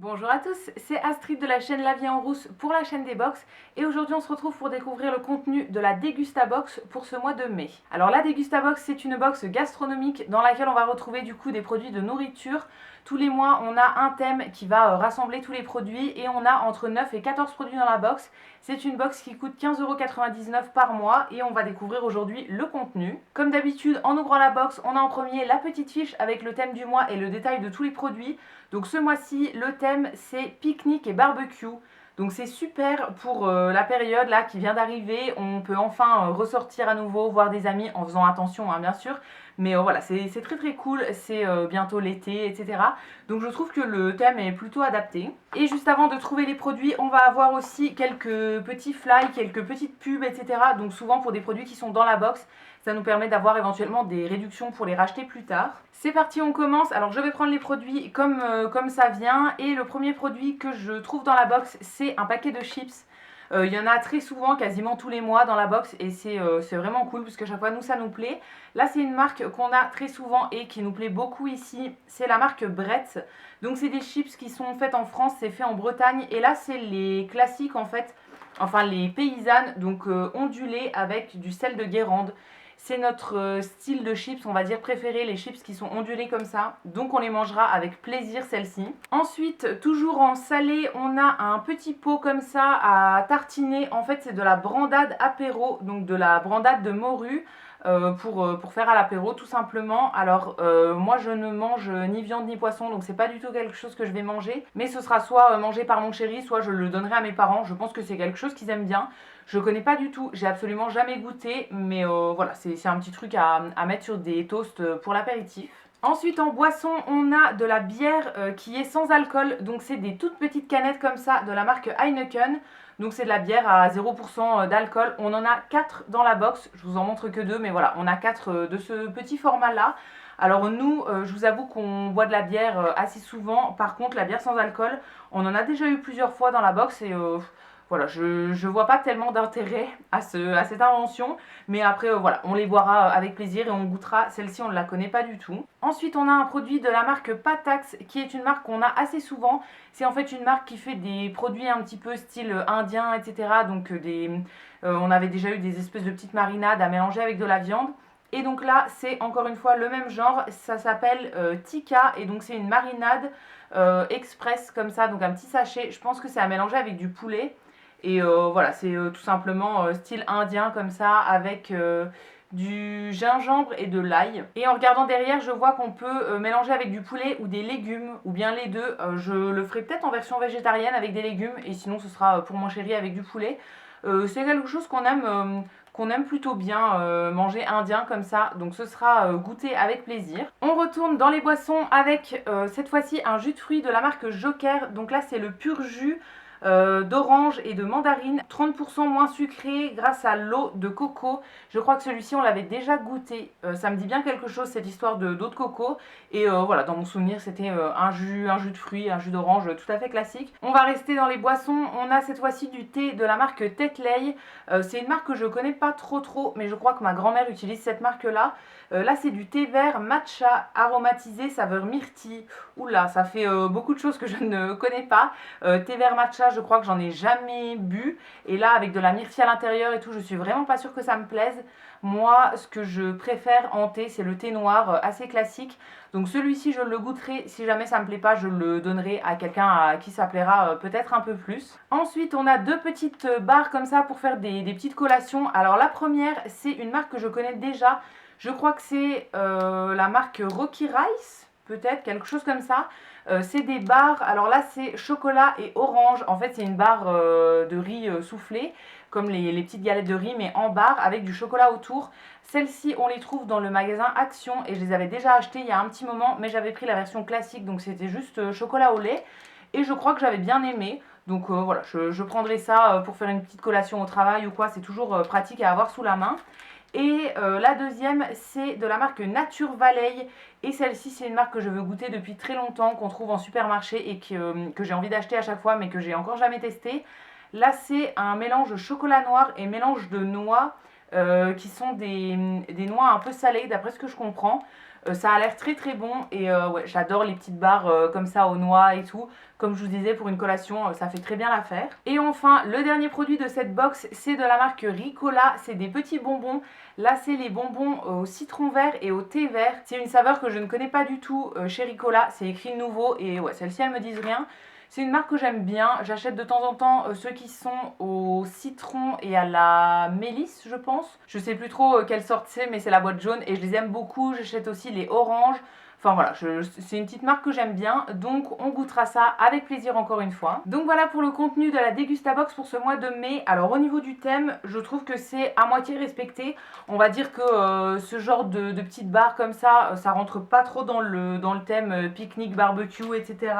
Bonjour à tous, c'est Astrid de la chaîne La Vie en Rousse pour la chaîne des box et aujourd'hui on se retrouve pour découvrir le contenu de la Dégustabox pour ce mois de mai. Alors la Dégustabox, c'est une box gastronomique dans laquelle on va retrouver du coup des produits de nourriture. Tous les mois on a un thème qui va rassembler tous les produits et on a entre 9 et 14 produits dans la box. C'est une box qui coûte 15,99 € par mois et on va découvrir aujourd'hui le contenu. Comme d'habitude, en ouvrant la box, on a en premier la petite fiche avec le thème du mois et le détail de tous les produits. Donc ce mois-ci, le thème c'est pique-nique et barbecue. Donc c'est super pour la période là qui vient d'arriver. On peut enfin ressortir à nouveau, voir des amis en faisant attention hein, bien sûr. Mais voilà, c'est très très cool, c'est bientôt l'été, etc. Donc je trouve que le thème est plutôt adapté. Et juste avant de trouver les produits, on va avoir aussi quelques petits fly, quelques petites pubs, etc. Donc souvent pour des produits qui sont dans la box, ça nous permet d'avoir éventuellement des réductions pour les racheter plus tard. C'est parti, on commence. Alors je vais prendre les produits comme ça vient. Et le premier produit que je trouve dans la box, c'est un paquet de chips. Il y en a très souvent, quasiment tous les mois dans la box et c'est vraiment cool parce que chaque fois nous ça nous plaît. Là c'est une marque qu'on a très souvent et qui nous plaît beaucoup ici, c'est la marque Bretz. Donc c'est des chips qui sont faites en France, c'est fait en Bretagne et là c'est les classiques en fait, enfin les paysannes, donc ondulées avec du sel de Guérande. C'est notre style de chips, on va dire préféré, les chips qui sont ondulés comme ça. Donc on les mangera avec plaisir celles-ci. Ensuite, toujours en salé, on a un petit pot comme ça à tartiner. En fait, c'est de la brandade apéro, donc de la brandade de morue. Pour faire à l'apéro tout simplement. Alors moi je ne mange ni viande ni poisson, donc c'est pas du tout quelque chose que je vais manger, mais ce sera soit mangé par mon chéri, soit je le donnerai à mes parents. Je pense que c'est quelque chose qu'ils aiment bien. Je connais pas du tout, j'ai absolument jamais goûté, mais voilà, c'est un petit truc à mettre sur des toasts pour l'apéritif. Ensuite en boisson on a de la bière qui est sans alcool, donc c'est des toutes petites canettes comme ça de la marque Heineken. Donc c'est de la bière à 0% d'alcool. On en a 4 dans la box, je vous en montre que 2 mais voilà, on a 4 de ce petit format là. Alors nous, je vous avoue qu'on boit de la bière assez souvent. Par contre la bière sans alcool, on en a déjà eu plusieurs fois dans la box et voilà, je vois pas tellement d'intérêt à cette invention, mais après voilà, on les boira avec plaisir et on goûtera. Celle-ci on ne la connaît pas du tout. Ensuite on a un produit de la marque Patax qui est une marque qu'on a assez souvent. C'est en fait une marque qui fait des produits un petit peu style indien, etc. Donc on avait déjà eu des espèces de petites marinades à mélanger avec de la viande. Et donc là c'est encore une fois le même genre, ça s'appelle Tikka et donc c'est une marinade express comme ça, donc un petit sachet. Je pense que c'est à mélanger avec du poulet. Et voilà, c'est tout simplement style indien comme ça, avec du gingembre et de l'ail. Et en regardant derrière, je vois qu'on peut mélanger avec du poulet ou des légumes, ou bien les deux. Je le ferai peut-être en version végétarienne avec des légumes, et sinon ce sera pour mon chéri avec du poulet. C'est quelque chose qu'on aime plutôt bien, manger indien comme ça, donc ce sera goûté avec plaisir. On retourne dans les boissons avec cette fois-ci un jus de fruits de la marque Joker. Donc là c'est le pur jus d'orange et de mandarine, 30% moins sucré grâce à l'eau de coco. Je crois que celui-ci on l'avait déjà goûté, ça me dit bien quelque chose cette histoire d'eau de coco. Et voilà, dans mon souvenir c'était un jus de fruits, un jus d'orange tout à fait classique. On va rester dans les boissons, on a cette fois-ci du thé de la marque Tetley. C'est une marque que je connais pas trop, mais je crois que ma grand-mère utilise cette marque là. Là c'est du thé vert matcha aromatisé saveur myrtille. Oula, ça fait beaucoup de choses que je ne connais pas. Thé vert matcha, je crois que j'en ai jamais bu. Et là, avec de la myrtille à l'intérieur et tout, je suis vraiment pas sûre que ça me plaise. Moi, ce que je préfère en thé, c'est le thé noir assez classique. Donc celui-ci, je le goûterai. Si jamais ça me plaît pas, je le donnerai à quelqu'un à qui ça plaira peut-être un peu plus. Ensuite, on a deux petites barres comme ça pour faire des petites collations. Alors la première, c'est une marque que je connais déjà. Je crois que c'est la marque Rocky Rice, peut-être, quelque chose comme ça. C'est des barres, alors là c'est chocolat et orange. En fait c'est une barre de riz soufflé, comme les petites galettes de riz, mais en barre avec du chocolat autour. Celles-ci on les trouve dans le magasin Action et je les avais déjà achetées il y a un petit moment, mais j'avais pris la version classique, donc c'était juste chocolat au lait. Et je crois que j'avais bien aimé. Donc voilà, je prendrai ça pour faire une petite collation au travail ou quoi, c'est toujours pratique à avoir sous la main. Et la deuxième, c'est de la marque Nature Valley. Et celle-ci, c'est une marque que je veux goûter depuis très longtemps, qu'on trouve en supermarché et que j'ai envie d'acheter à chaque fois, mais que j'ai encore jamais testé. Là, c'est un mélange chocolat noir et mélange de noix, qui sont des noix un peu salées, d'après ce que je comprends. Ça a l'air très très bon et ouais, j'adore les petites barres comme ça aux noix et tout. Comme je vous disais, pour une collation, ça fait très bien l'affaire. Et enfin, le dernier produit de cette box, c'est de la marque Ricola. C'est des petits bonbons. Là, c'est les bonbons au citron vert et au thé vert. C'est une saveur que je ne connais pas du tout chez Ricola. C'est écrit nouveau et ouais, celles-ci, elles me disent rien. C'est une marque que j'aime bien. J'achète de temps en temps ceux qui sont au citron et à la mélisse, je pense. Je sais plus trop quelle sorte c'est, mais c'est la boîte jaune et je les aime beaucoup. J'achète aussi les oranges. Enfin voilà, c'est une petite marque que j'aime bien, donc on goûtera ça avec plaisir encore une fois. Donc voilà pour le contenu de la Dégustabox pour ce mois de mai. Alors au niveau du thème, je trouve que c'est à moitié respecté. On va dire que ce genre de petites barres comme ça rentre pas trop dans le thème pique-nique, barbecue, etc.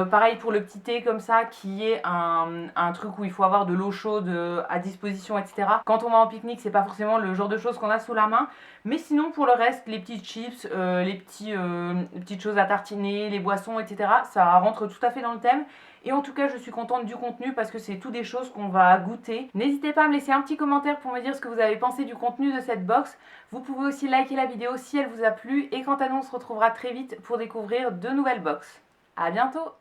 Pareil pour le petit thé comme ça, qui est un truc où il faut avoir de l'eau chaude à disposition, etc. Quand on va en pique-nique, c'est pas forcément le genre de choses qu'on a sous la main. Mais sinon, pour le reste, les petites chips, les petites choses à tartiner, les boissons, etc., ça rentre tout à fait dans le thème. Et en tout cas, je suis contente du contenu parce que c'est tout des choses qu'on va goûter. N'hésitez pas à me laisser un petit commentaire pour me dire ce que vous avez pensé du contenu de cette box. Vous pouvez aussi liker la vidéo si elle vous a plu. Et quant à nous, on se retrouvera très vite pour découvrir de nouvelles box. À bientôt!